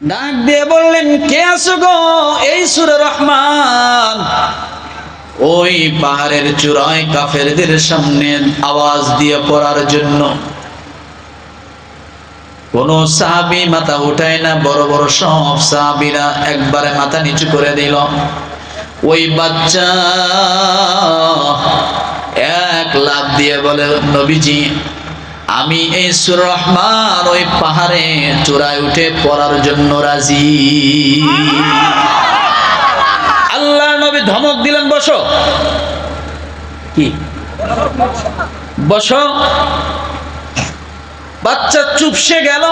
ডাক দিয়ে বললেন, কে আছো গো? এই সূরা রহমান। ওই পাহাড়ের চূড়ায় কাফেরদের সামনে আওয়াজ দিয়ে পড়ার জন্য কোন সাহাবী মাথা উঠায় না। বড় বড় সব সাহাবীরা একবারে মাথা নিচু করে দিল। ওই বাচ্চা এক লাফ দিয়ে বলে, নবীজি, আমি এই সূরা রহমান ওই পাহাড়ে চূড়ায় উঠে পড়ার জন্য রাজি। আল্লাহ নবী ধমক দিলেন, বসো। কি বসো? বাচ্চা চুপসে গেল।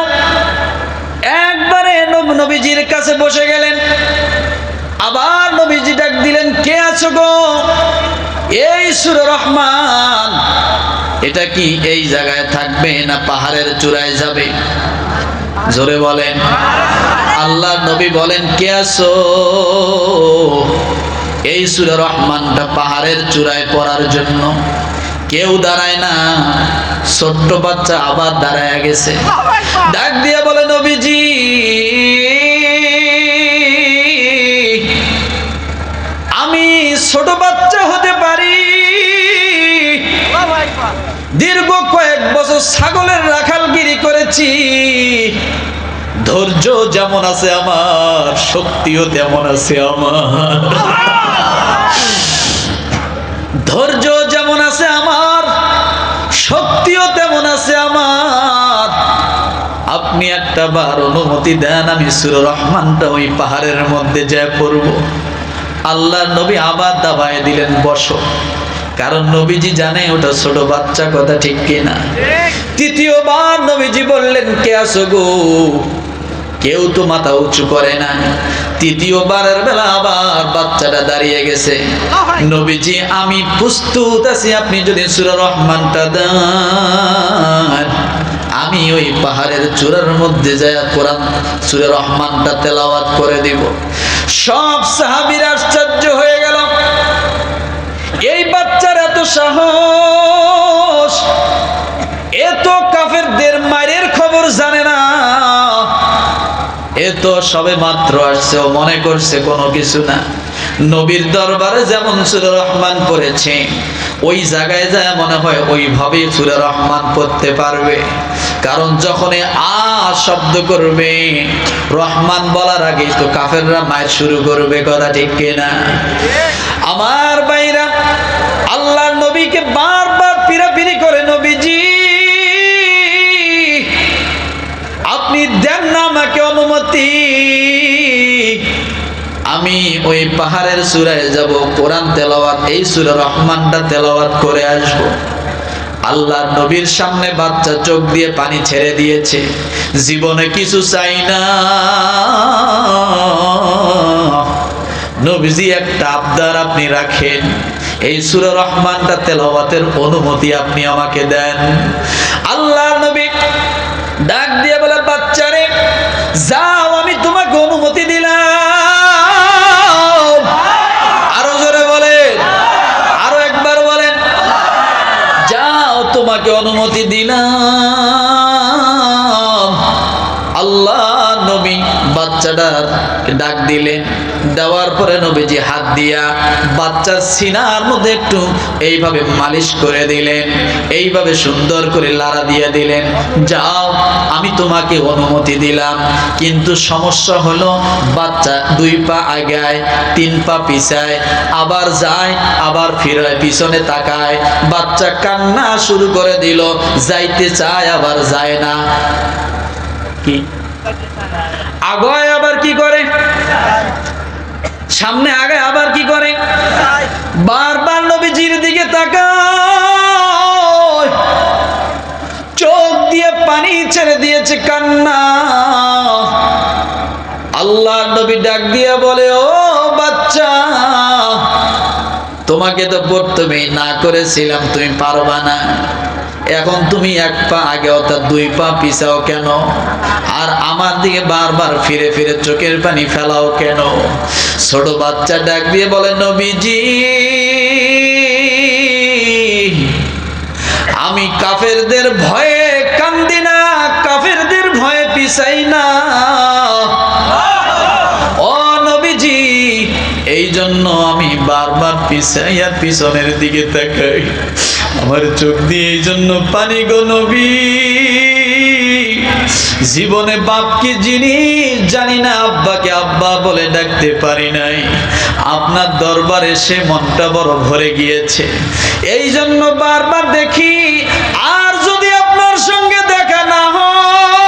একবারে নবীজির কাছে বসে গেলেন। আবার নবীজি ডাক দিলেন, কে আছো গো? এই সূরা রহমান। এটা কি এই জায়গায় থাকবে না পাহাড়ের চূড়ায় যাবে? জোরে বলেন। আল্লাহ নবী বলেন, কে আছো? এই সূরা রহমানটা পাহাড়ের চূড়ায় পড়ার জন্য কেউ দাঁড়ায় না। ছোট্ট বাচ্চা আবার দাঁড়ায় গেছে। ডাক দিয়ে বলে, নবীজি, আমি ছোট বাচ্চা হতে পারি, দীর্ঘ কয়েক বছর ছাগলের রাখালগিরি করেছি। ধৈর্য যেমন আছে আমার, শক্তিও তেমন আছে আমার। ধৈর্য যেমন আছে আমার, শক্তিও তেমন আছে আমার। আপনি একটা বার অনুমতি দেন, আমি সূরা রহমানটা ওই পাহাড়ের মধ্যে যায় পড়ব। আল্লাহ নবী আবার দাবায় দিলেন, বসো। কারণ নবীজি জানে ওটা ছোট বাচ্চা, কথা ঠিক কিনা? তৃতীয়বার নবীজি বললেন, কে আছো গো? কেউ তো মাথা উঁচু করে না। তৃতীয়বারের বেলা আবার বাচ্চাটা দাঁড়িয়ে গেছে। নবীজি, আমি প্রস্তুত আছি, আপনি যদি সূরা রহমানটা দেন, আমি ওই পাহাড়ের চূড়ার মধ্যে যায় কোরআন সূরা রহমানটা তেলাওয়াত করে দিব। সব সাহাবীরা আশ্চর্য হয়ে গেল। এই বাচ্চার এত সাহস! এত কাফেরদের মায়ের খবর জানে না। এ তো সবে মাত্র আসছে, ও মনে করছে কোনো কিছু না। নবীর দরবারে যেমন সূরা রহমান পড়েছে, ওই জায়গায় যায় মনে হয় ওইভাবে সূরা রহমান পড়তে পারবে। কারণ যখন আ শব্দ করবে, রহমান বলার আগে তো কাফেররা মায়ের শুরু করবে, কথা ঠিক কিনা? আমার ভাইরা, আল্লাহর নবীকে বারবার পিরাপিরি করে, নবীজি, আপনি দেন না আমাকে অনুমতি, আমি ওই পাহাড়ের চূড়ায় যাব, কোরআন তেলাওয়াত, এই সূরা রহমানটা তেলাওয়াত করে আসব। আল্লাহর নবীর সামনে বাচ্চা চোখ দিয়ে পানি ছেড়ে দিয়েছে। জীবনে কিছু চাই না, নবীজি একটা আবদার আপনি রাখেন, এই সূরা রহমানটা তেলাওয়াতের অনুমতি আপনি আমাকে দেন। আল্লাহর নবী ডাক দিয়ে বলে, বাচ্চারে যাও, আমি তোমাকে অনুমতি দিলাম। আরো জোরে বলেন, আরো একবার বলেন, যাও, তোমাকে অনুমতি দিলাম। আল্লাহ নবী বাচ্চাটার ডাক দিলেন। দেওয়ার পরে নবীজি হাত দিয়া বাচ্চার সিনার মধ্যে একটু এইভাবে মালিশ করে দিলেন, এইভাবে সুন্দর করে লাড়া দিয়ে দিলেন। যাও, আমি তোমাকে অনুমতি দিলাম, কিন্তু সমস্যা হলো বাচ্চা 2 পা আগায়, 3 পা পিছায়, আবার যায়, আবার ফিরায়, পিছনে তাকায়। বাচ্চা কান্না শুরু করে দিল, যাইতে চায় আবার যায় না। কি আগায় আবার কি করে, সামনে আগায় আবার কি করে, বারবার নবীজির দিকে তাকায়, চোখ দিয়ে পানি ছেড়ে দিয়েছে, কান্না। আল্লাহ নবী ডাক দিয়ে বলে, ও বাচ্চা, তোমাকে তো প্রথমেই না করেছিলাম তুমি পারবা না, এখন তুমি 1 পা আগে অর্থাৎ 2 পা পিছাও কেন? আর আমার দিকে বারবার ফিরে ফিরে চোখের পানি ফেলাও কেন? ছোট বাচ্চা ডাক দিয়ে বলে, নবীজি, আমি কাফেরদের ভয়ে কান্দি না, কাফেরদের ভয়ে পিছাই না, বারবার পিছাইয়া পিছনের দিকে তাকাই, আমার চোখ দিয়ে এই জন্য পানি গো নবী। জীবনে বাপ কি জিনিস জানি না, আব্বাকে আব্বা বলে ডাকতে পারি নাই, আপনার দরবারে সে মনটা বড় ভরে গিয়েছে। এই জন্য বারবার দেখি, আর যদি আপনার সঙ্গে দেখা না হয়,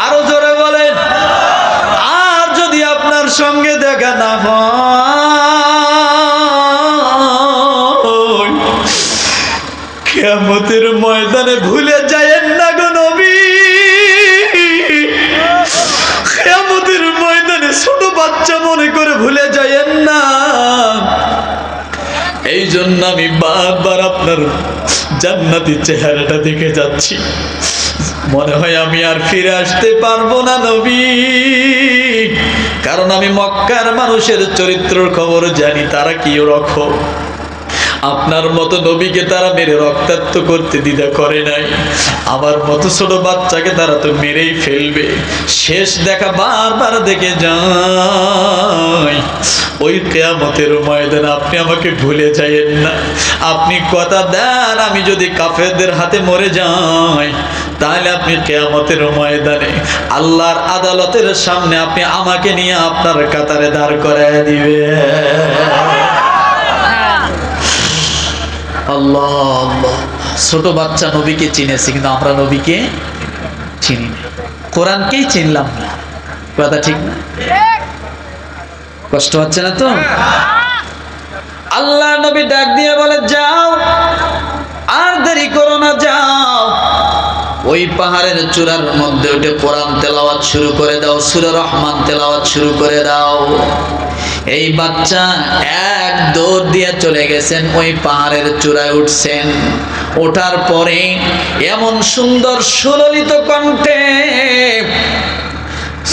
আরো জোরে বলেন, আর যদি আপনার সঙ্গে দেখা না হয়, কিয়ামতের ময়দানে ভুলে যায়েন না গো নবী। কিয়ামতের ময়দানে ছোট বাচ্চা মনে করে ভুলে যায়েন না। এই জন্য আমি বারবার আপনার জান্নাতি চেহারাটা দেখে যাচ্ছি, মনে হয় আমি আর ফিরে আসতে পারবো না নবী। কারণ আমি মক্কার মানুষের চরিত্রের খবর জানি, তারা কি রকম। আপনার মতো নবীকে তারা মেরে রক্তাক্ত করতে দ্বিধা করে নাই, আমার মতো ছোট বাচ্চাকে তারা তো মেরেই ফেলবে। শেষ দেখা বারবার দেখে যাই, ওই কিয়ামতের ময়দানে আপনি আমাকে ভুলে যাইয়েন না। আপনি কথা দেন, আমি যদি কাফেরদের হাতে মরে যাই, তাহলে আপনি কিয়ামতের ময়দানে আল্লাহর আদালতের সামনে আপনি আমাকে নিয়ে আপনার কাতারে দাঁড় করায় দিবেন। আল্লাহ আল্লাহ। ছোট বাচ্চা নবীকে চিনেছে, কিন্তু আমরা নবীকে চিনি না, কোরআনকেই চিনলাম না। কথা ঠিক না? কষ্ট হচ্ছে না তো? আল্লাহ নবী ডাক দিয়ে বলে, যাও আর দেরি করো না, যাও ওই পাহাড়ের চূড়ার মধ্যে উঠে কোরআন তেলাওয়াত শুরু করে দাও, সূরা রহমান তেলাওয়াত শুরু করে দাও। এই বাচ্চা এক দৌড় দিয়ে চলে গেছেন, ওই পাহাড়ের চূড়ায় উঠছেন। ওঠার পরে এমন সুন্দর সুললিত কণ্ঠে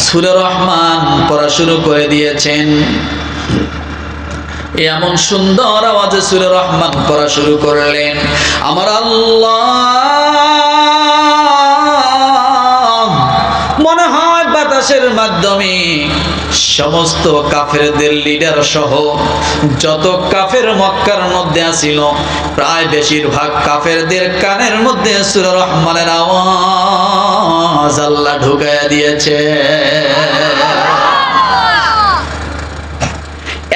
সূরা রহমান পড়া শুরু করে দিয়েছেন। এমন সুন্দর আওয়াজে সূরা রহমান পড়া শুরু করলেন। আমার আল্লাহ মনে হয় বাতাসের মাধ্যমে সমস্ত কাফেরদের লিডার সহ যত কাফের মক্কার মধ্যে আসিল, প্রায় বেশিরভাগ কাফেরদের কানের মধ্যে সূরা রহমানের আওয়াজ আল্লাহ ঢুকাইয়া দিয়েছে।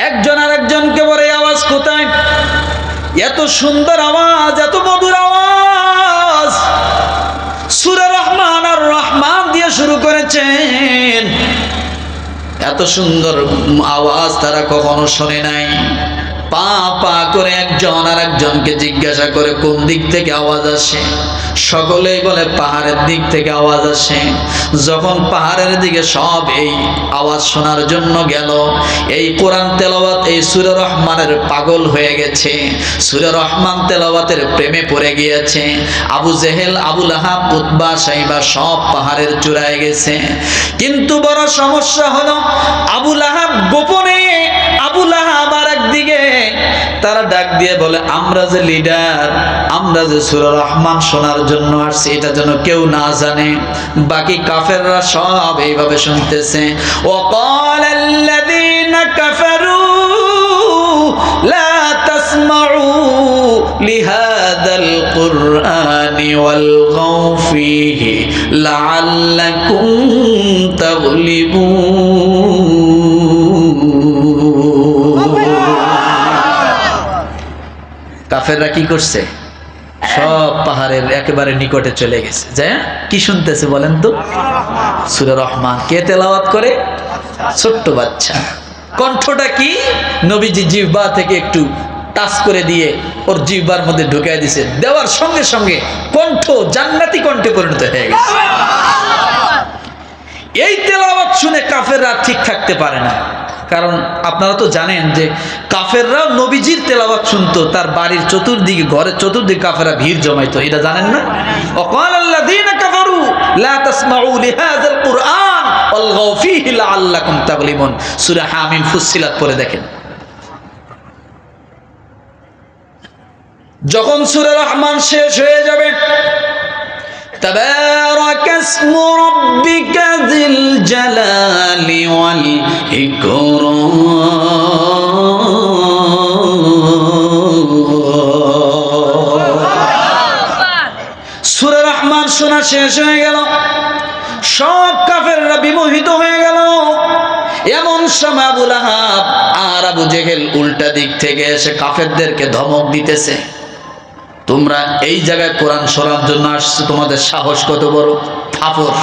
একজন আরেকজনকে বলে, আওয়াজ কোথায়? এত সুন্দর আওয়াজ, এত মধুর আওয়াজ সূরা রহমান আর রহমান দিয়ে শুরু করেছেন। এত সুন্দর আওয়াজ তারা কখনো শোনে নাই। পা পা করে একজন আর একজনকে জিজ্ঞাসা করে কোন দিক থেকে আওয়াজ আসে, সকলেই বলে পাহাড়ের দিক থেকে আওয়াজ আসে। যখন পাহাড়ের দিকে সব এই আওয়াজ শোনার জন্য গেল, এই কোরআন তেলাওয়াত, এই সূরা রহমানের পাগল হয়ে গেছে, সূরা রহমান তেলাওয়াতের প্রেমে পড়ে গিয়েছে। আবু জেহেল, আবু লাহাব, উতবা, সাইবা সব পাহাড়ের চূড়ায় গেছে। কিন্তু বড় সমস্যা হলো, আবু লাহাব গোপনে, আবু লাহাব আর একদিকে তারা ডাক দিয়ে বলে, আমরা যে লিডার, আমরা যে সূরা রহমান শোনার জন্য আসছি, এটা যেন কেউ না জানে। বাকি কাফেররা সব এইভাবে শুনতেছে। ওয়াকালাল্লাযীনা কাফারু লা তাসমাউ লিহাযাল কুরআনি ওয়ালগাউ ফীহি লাআল্লাকুম তাগলিবুন। কাফেররা কি করছে? সব পাহাড়ের একেবারে নিকটে চলে গেছে। যায় কি শুনতেছে বলেন তো? সূরা রহমান। কে তেলাওয়াত করে? ছোট্ট বাচ্চা। কণ্ঠটা কি? নবীজি জিহ্বা থেকে একটু টাচ করে দিয়ে ওর জিহ্বার মধ্যে ঢুকাই দিয়েছে। দেওয়ার সঙ্গে সঙ্গে কণ্ঠ জান্নাতি কণ্ঠে পরিণত হয়ে গেছে। এই তেলাওয়াত শুনে কাফেররা ঠিক থাকতে পারে না। কারণ আপনারা তো জানেন যে কাফেররা নবীজির তেলাওয়াত শুনতো, তার বাড়ির চতুর্দিকে, ঘরের চতুর্দিকে কাফেররা ভিড় জমাইতো। এটা জানেন না? ওয়াকালাল্লাযীনা কাফারু লা তাসমাউ লিহাযাল কুরআন ওয়ালগাউ ফীহি লাআল্লাকুম তাগলিবুন। সূরা হামিম ফুসসিলাত পড়ে দেখেন। যখন সূরা রহমান শেষ হয়ে যাবে, তাবারাকা ইসমু রাব্বিকা যিল জালালি ওয়াল ইকরাম। শেষ হয়ে গেল, সব কাফেররা বিমোহিত হয়ে গেল। এমন সময় আবু লাহাব আর আবু জেহেল উল্টা দিক থেকে এসে কাফেরদেরকে ধমক দিতেছে, তোমরা এই জায়গায় কোরআন শোনার জন্য আসছো, তোমাদের সাহস কত বড়! ফাফর,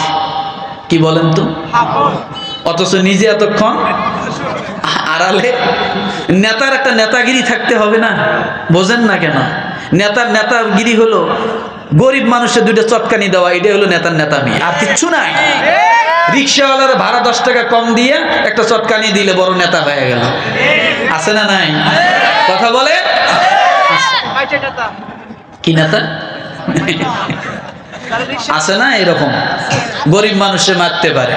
কি বলেন তো, অথচ নিজে এতক্ষণ আড়ালে। নেতার একটা নেতাগিরি থাকতে হবে না? বোঝেন না কেন? নেতাগিরি হলো গরিব মানুষের দুইটা চটকানি দেওয়া, এটাই হলো নেতার নেতামি, আর কিচ্ছু নাই। রিক্সাওয়ালার ভাড়া 10 টাকা কম দিয়ে একটা চটকানি দিলে বড় নেতা হয়ে গেল। আছে না নাই? কথা বলে কি নেতা আছে না? এরকম গরিব মানুষে মারতে পারে।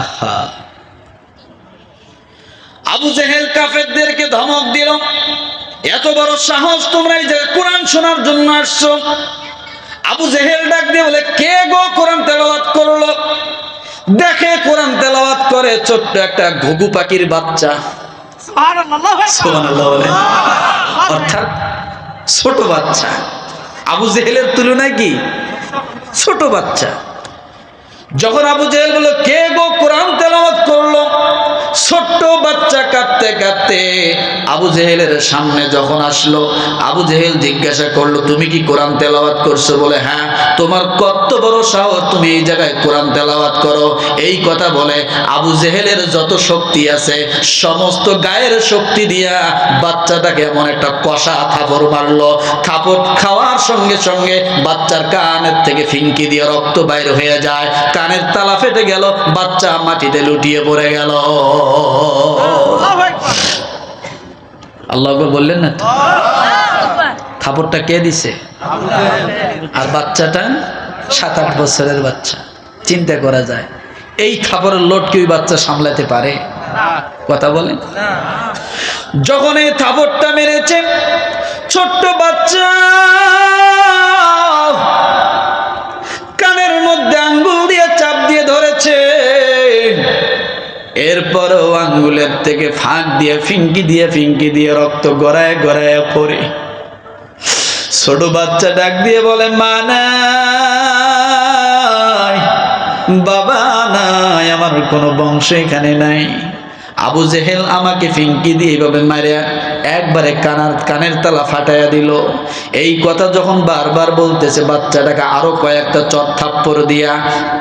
আহা, আবু জেহেল কাফেরদেরকে ধমক দিল, এত বড় সাহস, তোমরা এই যে কোরআন শোনার জন্য আসছো? আবু জেহেল ডাক দিয়ে বলে, কে গো কোরআন তেলাওয়াত করলো? দেখে কোরআন তেলাওয়াত করে ছোট্ট একটা ঘুঘু পাখির বাচ্চা। সুবহানাল্লাহ বলে, অর্থাৎ ছোট বাচ্চা। আবু জেহেলের তুলনায় কি ছোট বাচ্চা। যখন আবু জেহেল বলল, কে গো কোরআন তেলাওয়াত করলো? ছোট্ট বাচ্চা কাঁদতে কাঁদতে আবু জেহেলের সামনে যখন আসলো, আবু জেহেল জিজ্ঞাসা করলো, তুমি কি কোরআন তেলাওয়াত করছো? বলে, হ্যাঁ। তোমার কত বড় সাহস, তুমি এই জায়গায় কোরআন তেলাওয়াত করো? এই কথা বলে আবু জেহেলের যত শক্তি আছে সমস্ত গায়ের শক্তি দিয়া বাচ্চাটাকে এমন একটা কষা থাপড় মারলো। থাপড় খাওয়ার সঙ্গে সঙ্গে বাচ্চার কানের থেকে ফিনকি দিয়ে রক্ত বাইর হয়ে যায়, কানের তালা ফেটে গেল, বাচ্চা মাটিতে লুটিয়ে পড়ে গেল। আল্লাহ বললেন না? থাপড়টা কে দিছে? আর বাচ্চাটা 7-8 বছরের বাচ্চা। চিন্তা করা যায়, এই থাপড়ের লোড কি ওই বাচ্চা সামলাতে পারে? কথা বলেন। যখন এই থাপড়টা মেরেছে, ছোট্ট বাচ্চা কানের মধ্যে আঙ্গুল দিয়ে চাপ দিয়ে ধরেছে, এরপরও আঙ্গুলের থেকে ফাঁক দিয়ে ফিঙ্কি দিয়ে রক্ত গড়ায় গড়ায় পড়ে। ছোট বাচ্চা ডাক দিয়ে বলে, মা নাই, বাবা নাই, আমার কোনো বংশ এখানে নাই। আবু জেহেল আমাকে ফিঙ্কি দিয়ে এইভাবে মারিয়া একবারে কানের তালা ফাটাইয়া দিল। এই কথা যখন বারবার বলতেছে, বাচ্চাটাকে আরো কয়েকটা চট থাপ্পড় দিয়া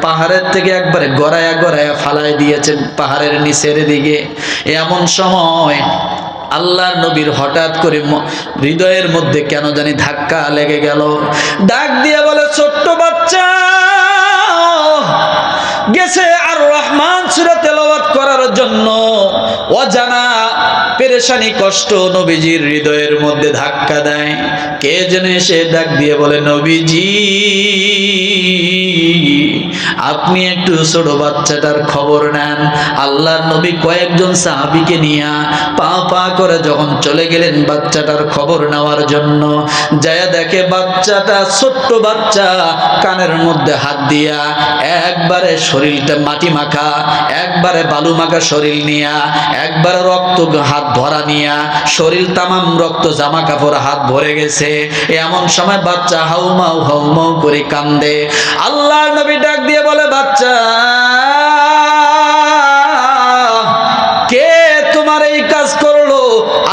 পাহাড়ের থেকে একবারে গড়াইয়া গড়াইয়া ফালাই দিয়েছেন পাহাড়ের নিচের দিকে। এমন সময় আল্লাহর নবীর হঠাৎ করে হৃদয়ের মধ্যে কেন জানি ধাক্কা লেগে গেল। ডাক দিয়ে বলে, ছোট্ট বাচ্চা গেছে আর রহমান সূরা তেলাওয়াত করার জন্য। অজানা পেরেশানি কষ্ট নবীজির হৃদয়ের মধ্যে ধাক্কা দেয়। কে যেন এসে ডাক দিয়ে বলে, নবীজি আপনি একটু ছোট বাচ্চাটার খবর নেন। আল্লাহর নবী কয়েকজন সাহাবীকে নিয়ে পা পা করে যখন চলে গেলেন বাচ্চাটার খবর নেওয়ার জন্য, যায় দেখে বাচ্চাটা, ছোট্ট বাচ্চা, কানের মধ্যে হাত দিয়া একবারে শরীরটা মাটি মাখা, একবারে বালু মাখা শরীর নিয়া, একবারে রক্ত হাত ভরা নিয়া, শরীর তামাম রক্ত, জামা কাপড় হাত ভরে গেছে। এমন সময় বাচ্চা হাউমাউ হাউমাউ করে কান্দে। আল্লাহর নবী ডাক দিয়ে বলে, বাচ্চা কে তোমার এই কাজ করলো?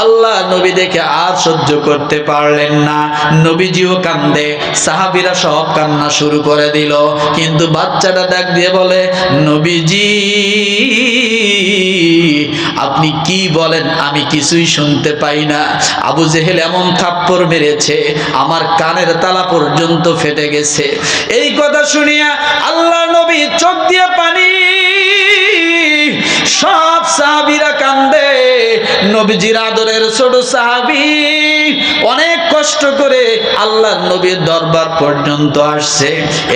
আল্লাহ নবী দেখে আর সহ্য করতে পারলেন না, নবীজিও কান্দে, সাহাবীরা সব কান্না শুরু করে দিল। কিন্তু বাচ্চাটা ডাক দিয়ে বলে, নবীজি আপনি কি বলেন আমি কিছুই শুনতে পাই না। আবু জেহেল এমন থাপ্পড় মেরেছে আমার কানের তালা পর্যন্ত ফেটে গেছে। এই কথা শুনিয়া আল্লাহ নবী চোখ দিয়ে পানি, সব সাহাবীরা কান্দে। নবীজির আদরের ছোট সাহাবী অনেক কষ্ট করে আল্লাহর নবীর দরবার পর্যন্ত আসছে।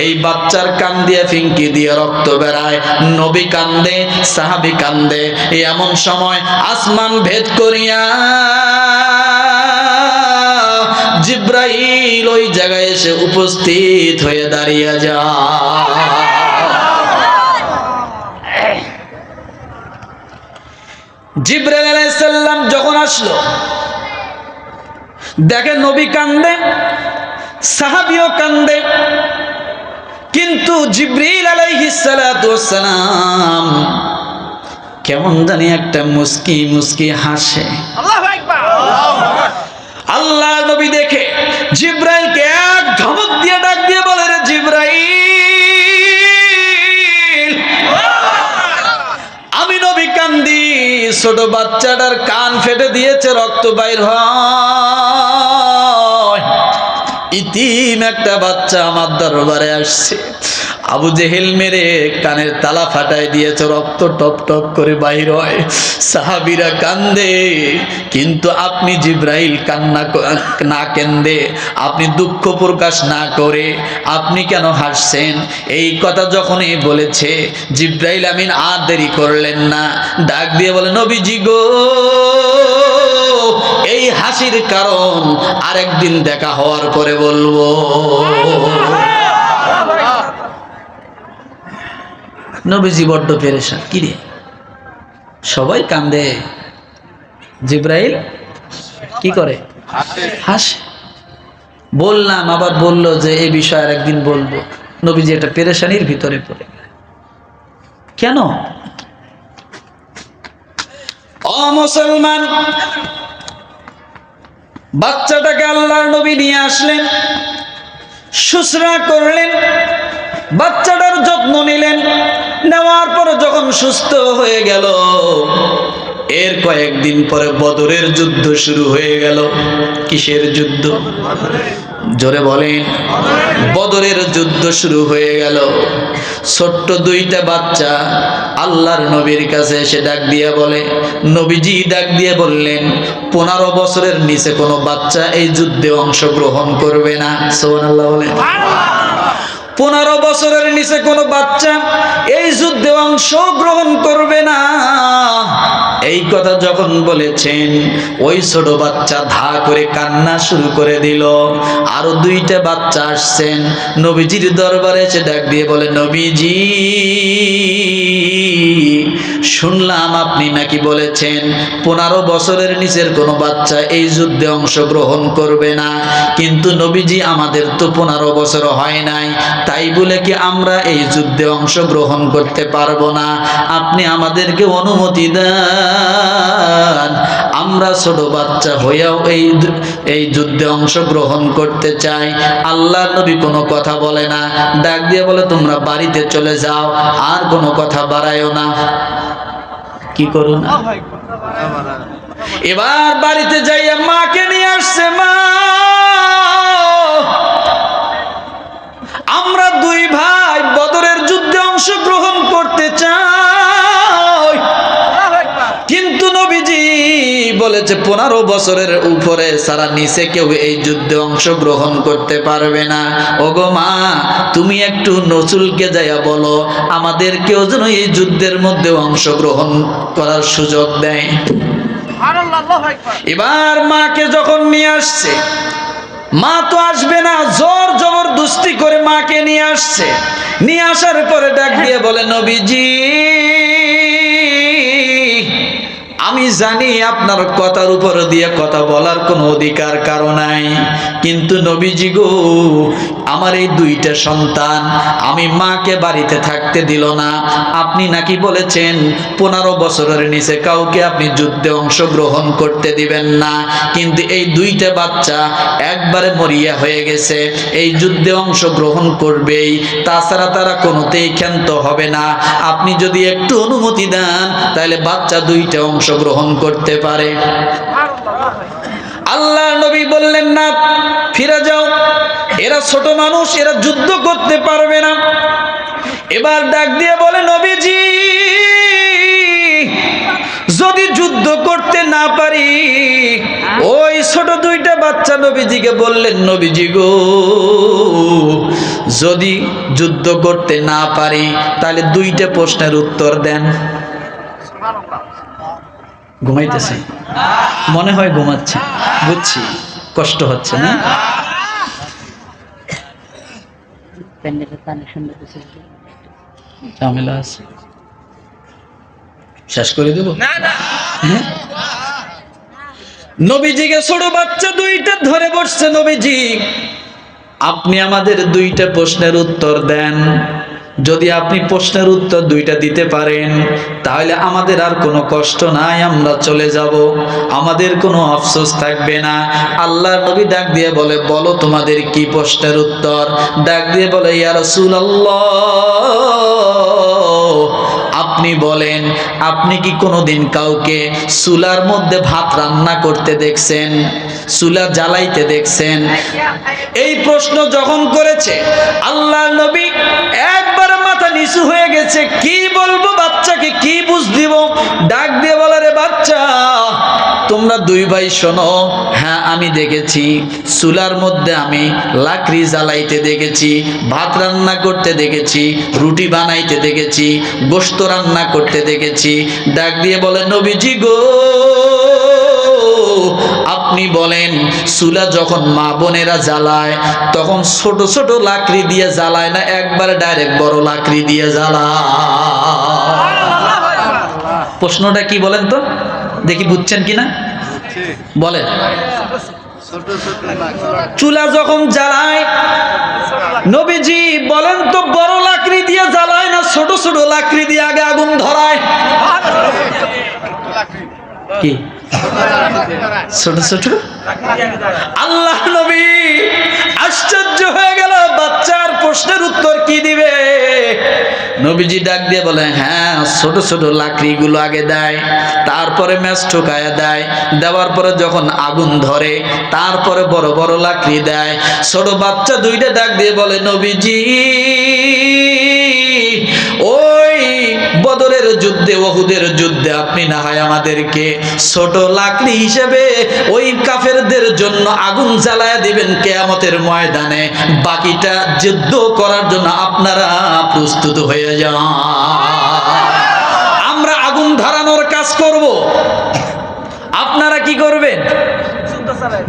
এই বাচ্চার কান দিয়ে ফিঙ্কি দিয়ে রক্ত বেরায়, নবী কান্দে, সাহাবী কান্দে। এমন সময় আসমান ভেদ করিয়া জিব্রাইল ওই জায়গায় এসে উপস্থিত হয়ে দাঁড়িয়ে যায়। জিবরাইল আলাইহিস সালাম যখন আসলো, দেখে নবী কান্দে, সাহাবীও কান্দে, কিন্তু জিবরিল আলাইহিস সালাতু ওয়াস সালাম কেমন জানি একটা মুস্কি মুস্কি হাসে। আল্লাহু আকবার। আল্লাহর নবী দেখে জিবরাইলকে এক ধমক দিয়ে ডাক দিয়ে বলে, রে জিবরাইল, আমি নবী কান্দি, ছোট বাচ্চাটার কান ফেটে দিয়েছে, রক্ত বাইর হয়, ইতিম একটা বাচ্চা আমার দরবারে আসছে, আবু জেহেল মেরে কানের তালা ফাটায় দিয়েছে, রক্ত টপ টপ করে বাইর হয়। সাহাবীরা কান্দে, কিন্তু আপনি জিবরাইল কান্না না কেন্দে, আপনি দুঃখ প্রকাশ না করে আপনি কেন হাসছেন? এই কথা যখনই বলেছে জিবরাইল আমিন আর দেরি করলেন না, ডাক দিয়ে বলে, নবীজি গো, এই হাসির কারণ আরেকদিন দেখা হওয়ার পরে বলবো। নবীজি বড্ড পেরেশান, কি রে সবাই কান্দে, জিবরাইল কি করে? হাসে। বললাম, আবার বললো যে এই বিষয় আর একদিন বলবো। নবীজি একটা পেরেশানির ভিতরে পড়ে। কেন? ও মুসলমান, বাচ্চাটাকে আল্লাহর নবী নিয়ে আসলেন, শুশ্রূষা করলেন, বাচ্চাটার যত্ন নিলেন, নেওয়ার পরে যখন সুস্থ হয়ে গেল, এর কয়েকদিন পরে বদরের যুদ্ধ শুরু হয়ে গেল। কিসের যুদ্ধ? জোরে বলেন। বদরের যুদ্ধ শুরু হয়ে গেল। ছোট্ট দুইটা বাচ্চা আল্লাহর নবীর কাছে এসে ডাক দিয়ে বলে, নবীজি ডাক দিয়ে বললেন, 15 বছরের নিচে কোনো বাচ্চা এই যুদ্ধে অংশগ্রহণ করবে না। সুবহানাল্লাহ বলেন। 15 বছরের নিচে কোনো বাচ্চা এই যুদ্ধে অংশগ্রহণ করবে না। এই কথা যখন বলেছেন, ওই ছোট বাচ্চা ধা করে কান্না শুরু করে দিল। আরো দুইটা বাচ্চা আসছেন, নবীজির দরবারে এসে ডাক দিয়ে বলে, নবীজি শুনলাম আপনি নাকি বলেছেন 15 বছরের নিচের কোনো বাচ্চা এই যুদ্ধে অংশগ্রহণ করবে না, কিন্তু নবীজি আমাদের তো 15 বছর হয় নাই, তাই বলে কি আমরা এই যুদ্ধে অংশগ্রহণ করতে পারবো না? আপনি আমাদেরকে অনুমতি দেন, আমরা ছোট বাচ্চা হইয়াও এই যুদ্ধে অংশগ্রহণ করতে চাই। আল্লাহ নবী কোনো কথা বলে না, ডাক দিয়ে বলে, তোমরা বাড়িতে চলে যাও, আর কোনো কথা বাড়ায়ও না। কি করুন? এবার বাড়িতে যাইয়া মাকে নিয়ে আসছে, মা আমরা দুই ভাই বদরের যুদ্ধে অংশগ্রহণ করতে চাই, কিন্তু নবীজি বলেছে 15 বছরের উপরে সারা নিচে কেউ এই যুদ্ধে অংশগ্রহণ করতে পারবে না। ওগো মা, তুমি একটু নসুলকে যাইয়া বলো আমাদের কেউ যেন এই যুদ্ধের মধ্যে অংশগ্রহণ করার সুযোগ দেয়। এবার মাকে যখন নিয়ে আসছে, মা তো আসবে না, জোর জবরদস্তি করে মাকে নিয়ে আসছে। নিয়ে আসার পরে ডাক দিয়ে বলে, নবীজি আমি জানি আপনার কথার উপর দিয়ে কথা বলার কোনো অধিকার কারো নাই, কিন্তু নবীজি গো, আমার এই দুইটা সন্তান আমি মাকে বাড়িতে থাকতে দিল না। আপনি নাকি বলেছেন 15 বছরের নিচে কাউকে আপনি যুদ্ধে অংশগ্রহণ করতে দিবেন না, কিন্তু এই দুইটা বাচ্চা একবারে মরিয়া হয়ে গেছে, এই যুদ্ধে অংশগ্রহণ করবেই, তাছাড়া তারা কোনোতেই ক্ষান্ত হবে না। আপনি যদি একটু অনুমতি দেন তাহলে বাচ্চা দুইটা অংশগ্রহণ করতে পারে। আল্লাহর নবী বললেন, না, ফিরে যাও, এরা ছোট মানুষ, এরা যুদ্ধ করতে পারবে না। এবার ডাক দিয়ে বলে, নবীজি যদি যুদ্ধ করতে না পারি, ওই ছোট দুইটা বাচ্চা নবীজিকে বললেন, নবীজি গো যদি যুদ্ধ করতে না পারি তাহলে দুইটা প্রশ্নের উত্তর দেন। ঘুমাইতেছে মনে হয়, ঘুমাচ্ছে, বুঝছি, কষ্ট হচ্ছে না? ঝামেলা আছে, শেষ করে দেব। নবীজিকে ছোট বাচ্চা দুইটা ধরে বসছে, নবীজি আপনি আমাদের দুইটা প্রশ্নের উত্তর দেন। যদি আপনি প্রশ্নের উত্তর দুইটা দিতে পারেন তাহলে আমাদের আর কোনো কষ্ট নাই, আমরা চলে যাব, আমাদের কোনো আফসোস থাকবে না। আল্লাহর নবী ডাক দিয়ে বলে, বলো তোমাদের কি প্রশ্নের উত্তর? ডাক দিয়ে বলে, ইয়া রাসূলুল্লাহ, আপনি বলেন, আপনি কি কোনোদিন কাউকে চুলার মধ্যে ভাত রান্না করতে দেখছেন, চুলা জ্বালাইতে দেখছেন? এই প্রশ্ন যখন করেছে আল্লাহর নবী একবার মাথা নিচু হয়ে গেছে। কি বলবো বাচ্চাকে, কি বুঝ দিব? ডাক দিয়ে বলে, রে বাচ্চা, তোমরা দুই ভাই শোনো, হ্যাঁ আমি দেখেছি চুলার মধ্যে আমি লাকড়ি জ্বালাইতে দেখেছি, ভাত রান্না করতে দেখেছি, রুটি বানাইতে দেখেছি, গোশত রান্না করতে দেখেছি। ডাক দিয়ে বলে, নবীজি গো, আপনি বলেন চুলা যখন মা বোনেরা জ্বালায় তখন ছোট ছোট লাকড়ি দিয়ে জ্বালায় না একবার ডাইরেক্ট বড় লাকড়ি দিয়ে জ্বালায়? প্রশ্নটা কি বলেন তো দেখি, বুঝছেন কিনা বলেন। চুলা যখন জ্বালায় নবীজি বলেন তো বড় লাকড়ি দিয়ে জ্বালায় না ছোট ছোট লাকড়ি দিয়ে আগে আগুন ধরায়? কি ছোট ছোট? আল্লাহ নবী আশ্চর্য হয়ে গেল, বাচ্চার প্রশ্নের উত্তর কি দিবে। নবীজি ডাক দিয়ে বলে, হ্যাঁ ছোট ছোট লাকড়িগুলো আগে দেয়, তারপরে ম্যাচ ঠোকায়া দেয়, দেওয়ার পরে যখন আগুন ধরে তারপরে বড় বড় লাকড়ি দেয়। ছোট বাচ্চা দুইটা ডাক দিয়ে বলে, নবীজি ওই বদরের যুদ্ধে, ওহুদের যুদ্ধে আপনি না হয় আমাদেরকে ছোট লাকড়ি হিসেবে ওই কাফেরদের জন্য আগুন জ্বালায়া দিবেন কিয়ামতের ময়দানে, বাকিটা যুদ্ধ করার জন্য আপনারা প্রস্তুত হয়ে যান, আমরা আগুন ধরানোর কাজ করব, আপনারা কি করবেন?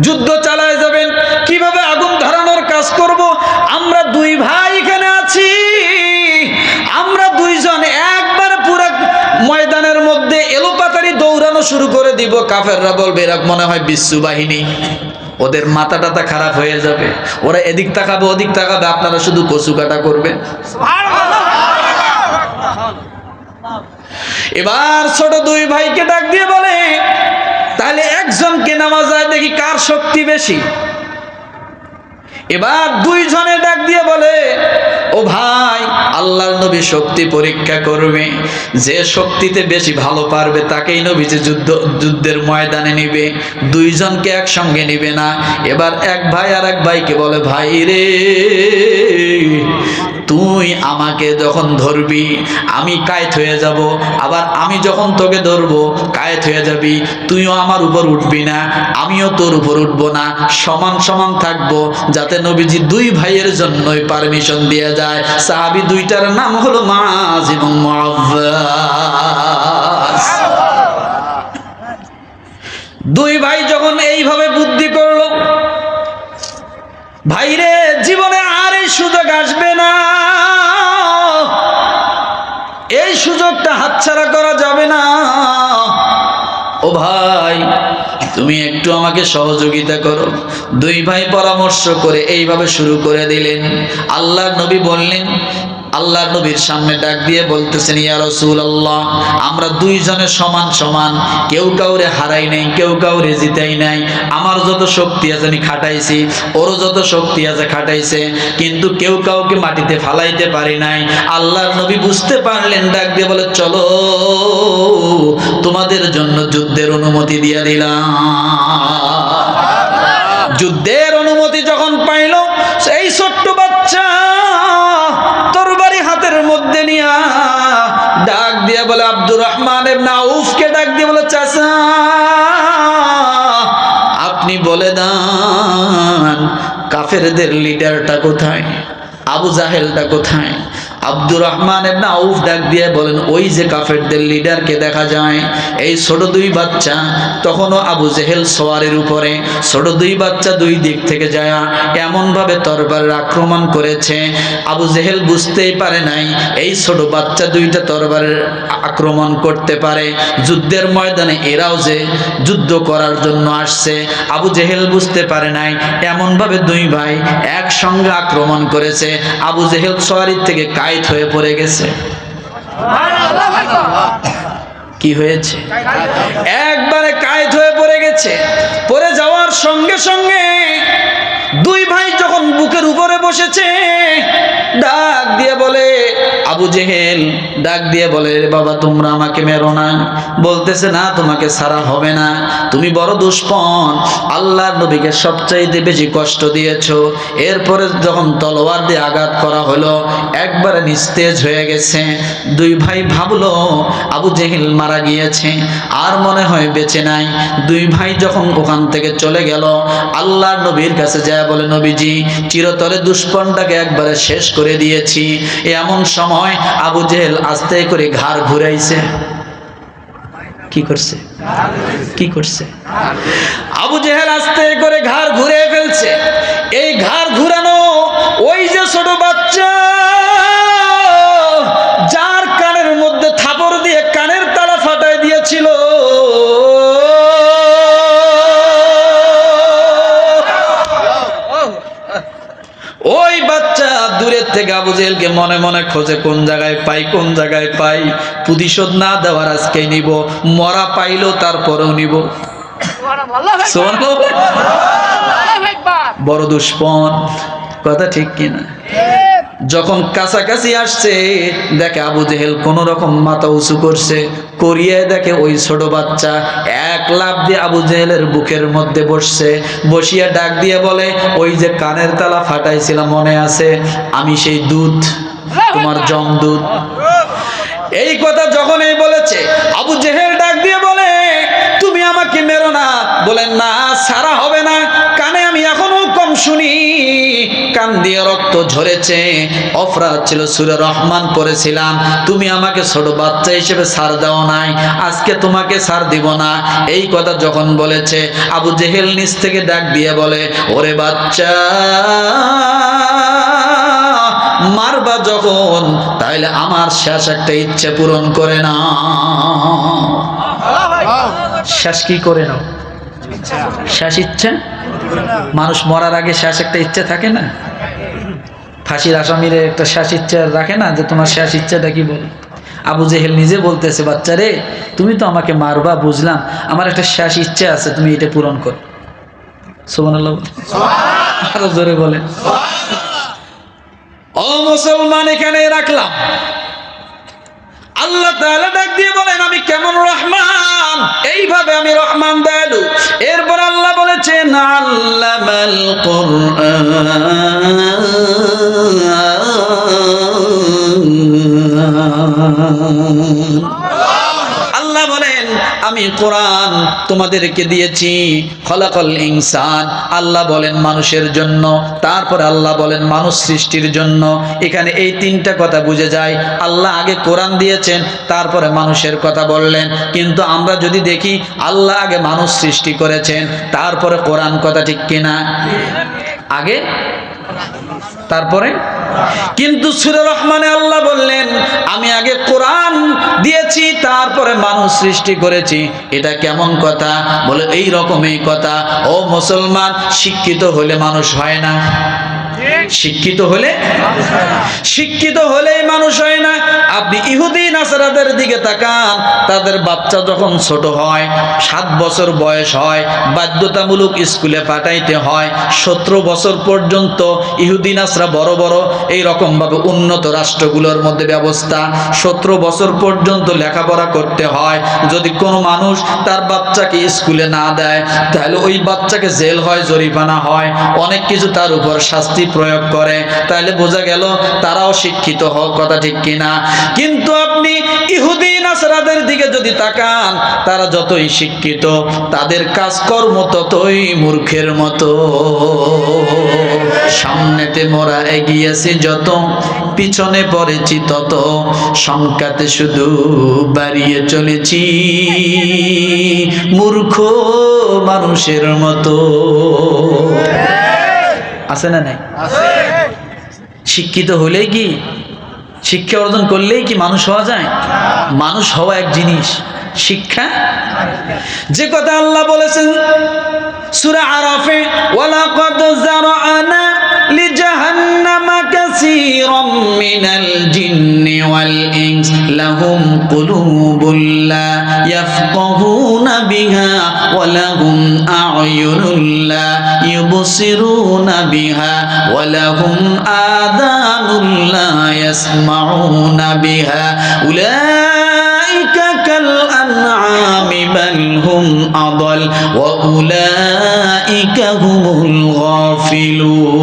যুদ্ধ চালায় যাবেন। কিভাবে আগুন ধরানোর কাজ করব? আমরা দুই ভাই এখানে আছি, আমরা দুইজন একবার পুরো ময়দানের মধ্যে এলোপাতারি দৌড়ানো শুরু করে দিব। কাফেররা বলবে এরা মনে হয় বিশ্ব বাহিনী, ওদের মাথা টাথা খারাপ হয়ে যাবে, ওরা এদিক তাকাবে ওদিক তাকাবে, আপনারা শুধু কচু কাটা করবেন। এবার ছোট দুই ভাইকে ডাক দিয়ে বলে, তাহলে একজনকে নামা যায় দেখি কার শক্তি বেশি। এবার দুইজনে ডাক দিয়ে বলে, ও ভাই, আল্লাহর নবী শক্তি পরীক্ষা করবে, যে শক্তিতে বেশি ভালো পারবে তাকেই নবী যে যুদ্ধের ময়দানে নিবে, দুইজনকে একসঙ্গে নিবে না। এবার এক ভাই আর এক ভাইকে বলে, ভাই রে, তুই আমাকে যখন ধরবি আমি কায়েত হয়ে যাব, আবার আমি যখন তোকে ধরবো কায়েত হয়ে যাবি, তুইও আমার উপর উঠবি না আমিও তোর উপর উঠবো না, সমান সমান থাকবো, যাতে নবীজি দুই ভাইয়ের জন্যই পারমিশন দিয়ে যায়। সাহাবী দুইটার নাম হলো মুআজ এবং মুআওয়াজ। দুই ভাই যখন এইভাবে বুদ্ধি করলো, ভাইরে জীবনে আর এই সুযোগ আসবে না, এই সুযোগটা হাতছাড়া করা যাবে না, ও ভাই তুমি একটু আমাকে সহযোগিতা করো। দুই ভাই পরামর্শ করে এইভাবে শুরু করে দিলেন। আল্লাহর নবী বললেন, আল্লাহর নবীর সামনে ডাক দিয়ে বলতেছেন, ইয়া রাসূলুল্লাহ, আমরা দুইজনে সমান সমান, কেউ কাউরে হারাই নাই, কেউ কাউরে জিতাই নাই, আমার যত শক্তি আছে আমি খাটাইছি, ওরও যত শক্তি আছে খাটাইছে, কিন্তু কেউ কাউকে মাটিতে ফালাইতে পারি নাই। আল্লাহর নবী বুঝতে পারলেন, ডাক দিয়ে বলে, চলো তোমাদের জন্য যুদ্ধের অনুমতি দিয়ে দিলাম। যুদ্ধের অনুমতি যখন পাইল, এই ছোট্ট বাচ্চা তরবারি হাতের মধ্যে নিয়া ডাক দিয়ে বলে, আব্দুর রহমান ইবনে আউফকে ডাক দিয়ে বলে, চাচা আপনি বলে দেন কাফেরদের লিডারটা কোথায়, আবু জাহেলটা কোথায়? আব্দুর রহমান ইবনে আউফ ডাক দিয়ে বলেন, ওই যে কাফেরদের লিডারকে দেখা যায়, এই ছোট দুই বাচ্চা, তখনও আবু জেহেল সওয়ারের উপরে, ছোট দুই বাচ্চা দুই দিক থেকে যায় এমন ভাবে তরবারের আক্রমণ করেছে, আবু জেহেল বুঝতেই পারে নাই এই ছোট বাচ্চা দুইটা তরবারের আক্রমণ করতে পারে। যুদ্ধের ময়দানে এরাও যে যুদ্ধ করার জন্য আসছে, আবু জেহেল বুঝতে পারে নাই এমন ভাবে দুই ভাই একসঙ্গে আক্রমণ করেছে। আবু জেহেল সওয়ারির থেকে কায়েত হয়ে পড়ে গেছে। কি হয়েছে? একবারে কায়েত হয়ে পড়ে গেছে। পড়ে যাওয়ার সঙ্গে সঙ্গে দুই ভাই যখন বুকের উপরে বসেছে, ডাক দিয়ে বলে, আবু জেহেল ডাক দিয়ে বলে, বাবা তোমরা আমাকে মেরো না। বলতেছে, না তোমাকে ছাড়া হবে না, তুমি বড় দুশমন, আল্লাহর নবীকে সবচাইতে বেশি কষ্ট দিয়েছো। এরপরে যখন তলোয়ার দিয়ে আঘাত করা হলো, একবারে নিস্তেজ হয়ে গেছে। দুই ভাই ভাবলো আবু জেহেল মারা গিয়েছে, আর মনে হয় বেঁচে নাই। দুই ভাই যখন ওখান থেকে চলে গেল, আল্লাহর নবীর কাছে যায় বলে, নবীজি চিরতরে দুশমনটাকে একবারে শেষ করে দিয়েছি। এমন সময় আবু জেহেল আস্তে করে ঘাড় ঘুরাইছে। কি করছে? কি করছে? আবু জেহেল আস্তে করে ঘাড় ঘুরে ফেলছে। এই ঘাড় ঘুরানো ওই যে ছোট বাচ্চা যার কানের মধ্যে থাপড় দিয়ে কানের তালা ফাটাই দিয়েছিল, ওই বাচ্চা দূরের থেকে আবু জেহেলকে মনে মনে খোঁজে, কোন জায়গায় পাই, কোন জায়গায় পাই, প্রতিশোধ না দেওয়ার আজকে নিব, মরা পাইলো তারপরেও নিব। বড় দুশমন, কথা ঠিক কিনা? যখন কাছাকাছি আসছে, দেখে আবু জেহেল কোন রকম মাথা উঁচু করছে, করিয়ে দেখে ওই ছোট বাচ্চা এক লাফ দিয়ে আবু জেহেলের বুকের মধ্যে বসছে। বসিয়া ডাক দিয়ে বলে, ওই যে কানের তালা ফাটাইছিলাম মনে আছে? আমি সেই দুধ, তোমার জমদূত। এই কথা যখনই বলেছে, আবু জেহেল ডাক দিয়ে বলে, তুমি আমাকে মেরো না। বলেন, না সারা হবে না, কানে আমি এখনো কম শুনি, কান দিয়ে রক্ত ঝরেছে, অপরাধ ছিল, সূরা রহমান পড়েছিলাম, তুমি আমাকে ছোট বাচ্চা হিসেবে ছাড় দাও নাই, আজকে তোমাকে ছাড় দিব না। এই কথা যখন বলেছে, আবু জেহেল নিচ থেকে ডাক দিয়ে বলে, ওরে বাচ্চা, মারবা যখন, তাইলে আমার শেষ একটা ইচ্ছে পূরণ করে না। শেষ কি করে নাও? শেষ ইচ্ছা। মানুষ মরার আগে শেষ একটা ইচ্ছা থাকে না? ফাঁসির আসামির একটা শেষ ইচ্ছা রাখে না, যে তোমার শেষ ইচ্ছাটা কি? বল। আবু জেহেল নিজে বলতেছে, বাচ্চারে তুমি তো আমাকে মারবা বুঝলাম, আমার একটা শেষ ইচ্ছা আছে, তুমি এটা পূরণ কর। সুবহানাল্লাহ, আরো জোরে বলে। ও মুসলমান, এখানে রাখলাম। আল্লাহ তাআলা ডাক দিয়ে বলেন, আমি কেমন রহমান, এইভাবে আমি রহমান দয়ালু। এরপর আল্লাহ বলেছেন, আল্লামাল কুরআন। আল্লাহ বলেন, আমি কোরআন তোমাদেরকে দিয়েছি। খলাকাল ইনসান, আল্লাহ বলেন মানুষের জন্য, তারপর আল্লাহ বলেন মানুষ সৃষ্টির জন্য। এখানে এই তিনটা কথা বুঝে যায়, আল্লাহ আগে কোরআন দিয়েছেন, তারপরে মানুষের কথা বললেন। কিন্তু আমরা যদি দেখি, আল্লাহ আগে মানুষ সৃষ্টি করেছেন, তারপরে কোরআন, কথা ঠিক কিনা? আগে তারপরে। কিন্তু সূরা রহমানে আল্লাহ বললেন, আমি আগে কোরআন দিয়েছি, তারপরে মানুষ সৃষ্টি করেছি। এটা কেমন কথা? বলে এই রকমই কথা। ও মুসলমান, শিক্ষিত হলে মানুষ হয় না। শিক্ষিত হলেই মানুষ হয় না। আপনি ইহুদি নাসারাদের দিকে তাকান, তাদের বাচ্চা যখন ছোট হয়, 7 বছর বয়স হয়, বাধ্যতামূলক স্কুলে পাঠাইতে হয়। 17 বছর পর্যন্ত ইহুদি নাসরা বড় বড় এই রকম ভাবে উন্নত রাষ্ট্রগুলোর মধ্যে ব্যবস্থা, 17 বছর পর্যন্ত লেখাপড়া করতে হয়। যদি কোনো মানুষ তার বাচ্চাকে স্কুলে না দেয়, তাহলে ওই বাচ্চাকে জেল হয়, জরিমানা হয়, অনেক কিছু তার উপর শাস্তি প্রয়োগ প্রয়োগ করে, তাহলে বোঝা গেল তারাও শিক্ষিত হওয়ার কথা, ঠিক কিনা? কিন্তু আপনি ইহুদি নাসারাদের দিকে যদি তাকান, তারা যতই শিক্ষিত তাদের কাজকর্ম ততই মূর্খের মতো। সামনেতে মোরা এগিয়েছি যত, পিছনে পড়েছি তত, সংখ্যাতে শুধু বাড়িয়ে চলেছি মূর্খ মানুষের মতো। আছে না নাই? শিক্ষিত হলেই কি, শিক্ষা অর্জন করলেই কি মানুষ হওয়া যায়? মানুষ হওয়া এক জিনিস, শিক্ষা। যে কথা আল্লাহ বলেছেন সূরা আরাফে, ওয়ালাকাদ যারা'না লিজাহান্নামা কাসীরাম মিনাল জিন্নি ওয়াল ইনস লাহুম কুলুবুল লা ইয়াফকাহুনা বিহা ওয়া লাহুম আ'য়ুনুল লা ইউবসিরুনা বিহা ওয়া লাহুম আযানুল লা ইয়াসমাউনা বিহা উলাইকা কাল আন'আমি বাল হুম আদাল ওয়া উলাইকা হুমুল গাফিলুন।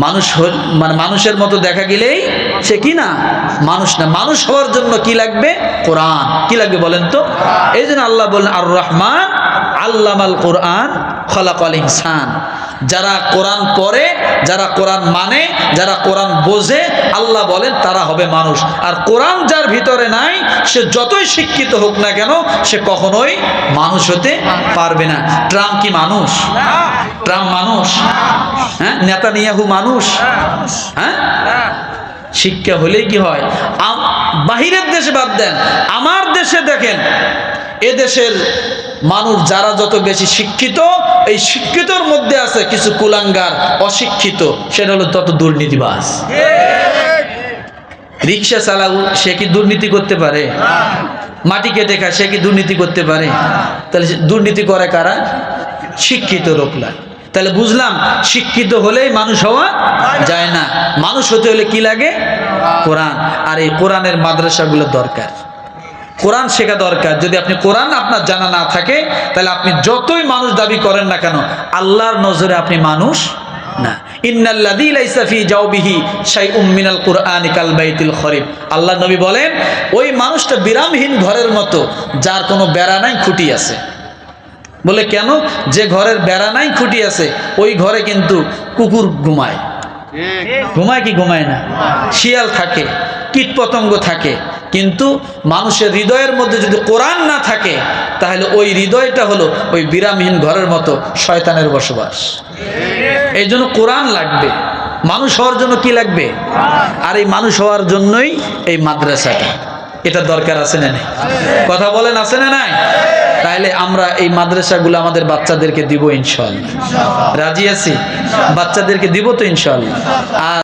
মানুষ মানে মানুষের মতো দেখা গেলেই সে কি না, মানুষ না। মানুষ হওয়ার জন্য কি লাগবে? কোরআন। কি লাগবে বলেন তো? এই জন্য আল্লাহ বলেন আর রহমান আল্লামাল কোরআন খলাকাল ইনসান। যারা কোরআন পড়ে, যারা কোরআন মানে, যারা কোরআন বোঝে, আল্লাহ বলেন তারা হবে মানুষ। আর কোরআন যার ভিতরে নাই, সে যতই শিক্ষিত হোক না কেন, সে কখনোই মানুষ হতে পারবে না। ট্রাম্প কি মানুষ? ট্রাম্প মানুষ? হ্যাঁ, নেতানিয়াহু মানুষ? হ্যাঁ, শিক্ষা হলেই কি হয়? বাহিরের দেশে বাদ দেন, আমার দেশে দেখেন, এ দেশের মানুষ যারা যত বেশি শিক্ষিত, এই শিক্ষিতর মধ্যে আছে কিছু কুলাঙ্গার অশিক্ষিত, সেটা হলো তত দুর্নীতিবাজ। রিক্সা চালাও, সে কি দুর্নীতি করতে পারে? মাটি কেটে খায়, সে কি দুর্নীতি করতে পারে? তাহলে দুর্নীতি করে কারা? শিক্ষিত লোকরা। তাহলে বুঝলাম শিক্ষিত হলেই মানুষ হওয়া যায় না। মানুষ হতে হলে কি লাগে? কোরআন। আর এই কোরআনের মাদ্রাসাগুলো দরকার, কোরআন শেখা দরকার। যদি আপনি কোরআন আপনার জানা না থাকে, তাহলে আপনি যতই মানুষ দাবি করেন না কেন, আল্লাহর নজরে আপনি মানুষ না। ইন্নাল্লাযী লাইসা ফী জাওবিহি শাইউম মিনাল কুরআনি কাল বাইতিল খরিব। আল্লাহ নবী বলেন, ওই মানুষটা বিরামহীন ঘরের মতো, যার কোনো বেড়া নাই, খুঁটি আছে। বলে কেন? যে ঘরের বেড়া নাই, খুঁটি আছে, ওই ঘরে কিন্তু কুকুর ঘুমায়। ঘুমায় কি ঘুমায় না? শিয়াল থাকে, কীটপতঙ্গ থাকে। কিন্তু মানুষের হৃদয়ের মধ্যে যদি কোরআন না থাকে, তাহলে ওই হৃদয়টা হলো ওই বিরামহীন ঘরের মতো, শয়তানের বসবাস। এই জন্য কোরআন লাগবে। মানুষ হওয়ার জন্য কি লাগবে? আর এই মানুষ হওয়ার জন্যই এই মাদ্রাসাটা, এটা দরকার আছে না নাই? কথা বলেন, আছে না নাই? তাহলে আমরা এই মাদ্রাসাগুলো আমাদের বাচ্চাদেরকে দিব ইনশাআল্লাহ। রাজি আছি? বাচ্চাদেরকে দিব তো ইনশাআল্লাহ। আর